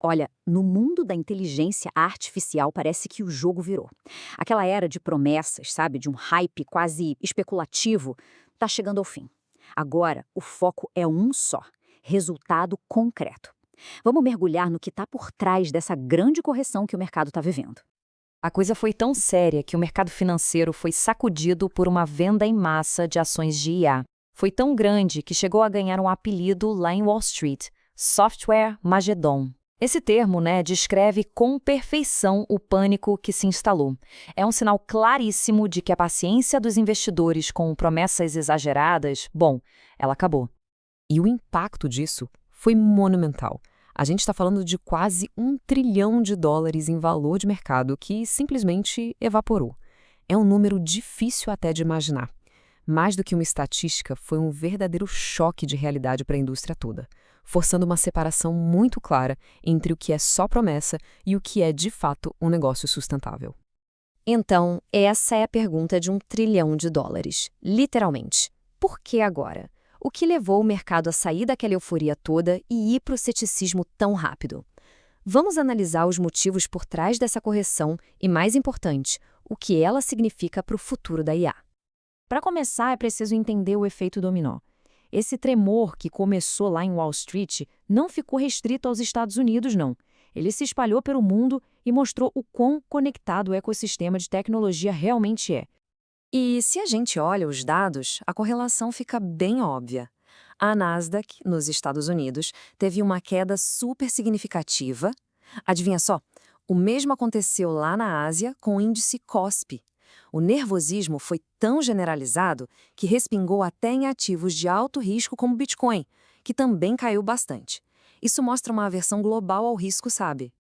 Olha, no mundo da inteligência artificial parece que o jogo virou. Aquela era de promessas, sabe, de um hype quase especulativo, está chegando ao fim. Agora, o foco é um só: resultado concreto. Vamos mergulhar no que está por trás dessa grande correção que o mercado está vivendo. A coisa foi tão séria que o mercado financeiro foi sacudido por uma venda em massa de ações de IA. Foi tão grande que chegou a ganhar um apelido lá em Wall Street, Software Magedon. Esse termo, descreve com perfeição o pânico que se instalou. É um sinal claríssimo de que a paciência dos investidores com promessas exageradas, bom, ela acabou. E o impacto disso foi monumental. A gente está falando de quase US$ 1 trilhão em valor de mercado que simplesmente evaporou. É um número difícil até de imaginar. Mais do que uma estatística, foi um verdadeiro choque de realidade para a indústria toda, forçando uma separação muito clara entre o que é só promessa e o que é, de fato, um negócio sustentável. Então, essa é a pergunta de US$ 1 trilhão, literalmente. Por que agora? O que levou o mercado a sair daquela euforia toda e ir para o ceticismo tão rápido? Vamos analisar os motivos por trás dessa correção e, mais importante, o que ela significa para o futuro da IA. Para começar, é preciso entender o efeito dominó. Esse tremor que começou lá em Wall Street não ficou restrito aos Estados Unidos, não. Ele se espalhou pelo mundo e mostrou o quão conectado o ecossistema de tecnologia realmente é. E se a gente olha os dados, a correlação fica bem óbvia. A Nasdaq, nos Estados Unidos, teve uma queda super significativa. Adivinha só? O mesmo aconteceu lá na Ásia com o índice KOSPI. O nervosismo foi tão generalizado que respingou até em ativos de alto risco como o Bitcoin, que também caiu bastante. Isso mostra uma aversão global ao risco, sabe?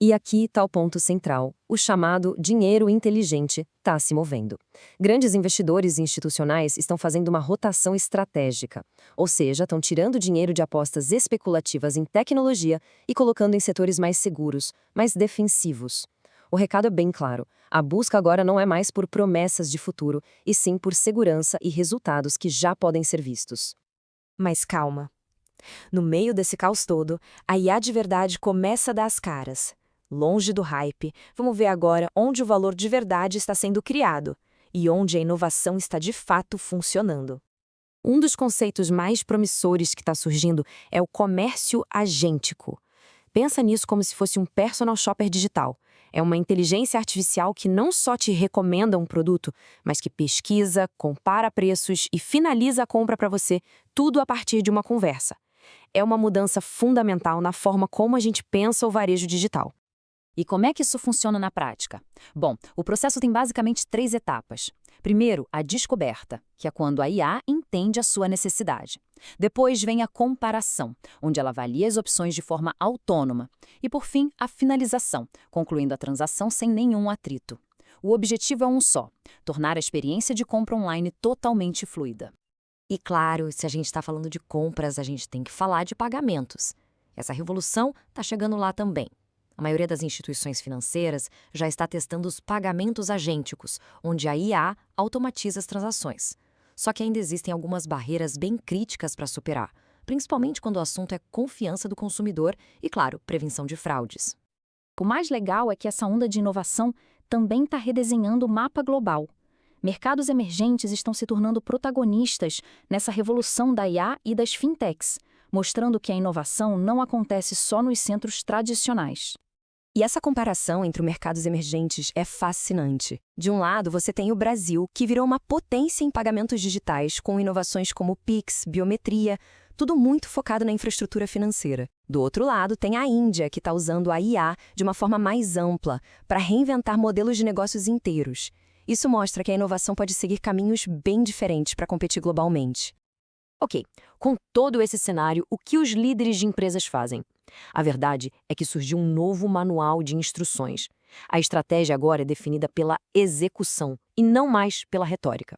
E aqui está o ponto central. O chamado dinheiro inteligente está se movendo. Grandes investidores institucionais estão fazendo uma rotação estratégica, ou seja, estão tirando dinheiro de apostas especulativas em tecnologia e colocando em setores mais seguros, mais defensivos. O recado é bem claro. A busca agora não é mais por promessas de futuro, e sim por segurança e resultados que já podem ser vistos. Mas calma. No meio desse caos todo, a IA de verdade começa a dar as caras. Longe do hype, vamos ver agora onde o valor de verdade está sendo criado e onde a inovação está de fato funcionando. Um dos conceitos mais promissores que está surgindo é o comércio agêntico. Pensa nisso como se fosse um personal shopper digital. É uma inteligência artificial que não só te recomenda um produto, mas que pesquisa, compara preços e finaliza a compra para você, tudo a partir de uma conversa. É uma mudança fundamental na forma como a gente pensa o varejo digital. E como é que isso funciona na prática? Bom, o processo tem basicamente 3 etapas. Primeiro, a descoberta, que é quando a IA entende a sua necessidade. Depois vem a comparação, onde ela avalia as opções de forma autônoma. E, por fim, a finalização, concluindo a transação sem nenhum atrito. O objetivo é um só: tornar a experiência de compra online totalmente fluida. E claro, se a gente está falando de compras, a gente tem que falar de pagamentos. Essa revolução está chegando lá também. A maioria das instituições financeiras já está testando os pagamentos agênticos, onde a IA automatiza as transações. Só que ainda existem algumas barreiras bem críticas para superar, principalmente quando o assunto é confiança do consumidor e, claro, prevenção de fraudes. O mais legal é que essa onda de inovação também está redesenhando o mapa global. Mercados emergentes estão se tornando protagonistas nessa revolução da IA e das fintechs, mostrando que a inovação não acontece só nos centros tradicionais. E essa comparação entre os mercados emergentes é fascinante. De um lado, você tem o Brasil, que virou uma potência em pagamentos digitais, com inovações como Pix, biometria, tudo muito focado na infraestrutura financeira. Do outro lado, tem a Índia, que está usando a IA de uma forma mais ampla, para reinventar modelos de negócios inteiros. Isso mostra que a inovação pode seguir caminhos bem diferentes para competir globalmente. Ok, com todo esse cenário, o que os líderes de empresas fazem? A verdade é que surgiu um novo manual de instruções. A estratégia agora é definida pela execução e não mais pela retórica.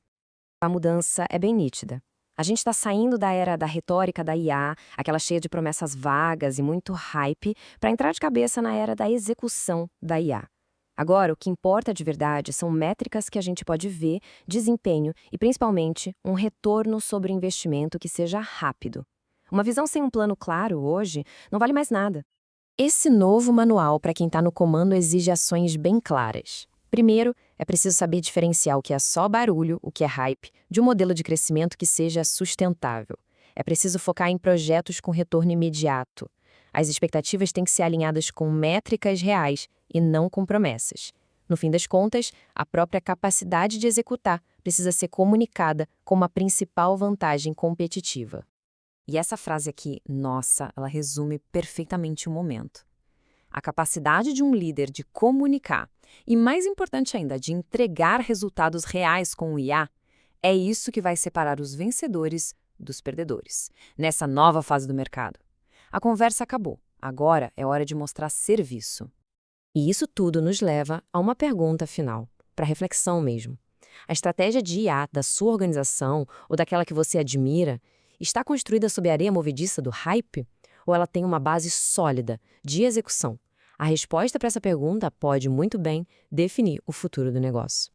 A mudança é bem nítida. A gente está saindo da era da retórica da IA, aquela cheia de promessas vagas e muito hype, para entrar de cabeça na era da execução da IA. Agora, o que importa de verdade são métricas que a gente pode ver, desempenho e, principalmente, um retorno sobre o investimento que seja rápido. Uma visão sem um plano claro, hoje, não vale mais nada. Esse novo manual para quem está no comando exige ações bem claras. Primeiro, é preciso saber diferenciar o que é só barulho, o que é hype, de um modelo de crescimento que seja sustentável. É preciso focar em projetos com retorno imediato. As expectativas têm que ser alinhadas com métricas reais e não com promessas. No fim das contas, a própria capacidade de executar precisa ser comunicada como a principal vantagem competitiva. E essa frase aqui, nossa, ela resume perfeitamente o momento. A capacidade de um líder de comunicar e, mais importante ainda, de entregar resultados reais com o IA, é isso que vai separar os vencedores dos perdedores, nessa nova fase do mercado. A conversa acabou. Agora é hora de mostrar serviço. E isso tudo nos leva a uma pergunta final, para reflexão mesmo. A estratégia de IA da sua organização ou daquela que você admira está construída sob a areia movediça do hype? Ou ela tem uma base sólida de execução? A resposta para essa pergunta pode muito bem definir o futuro do negócio.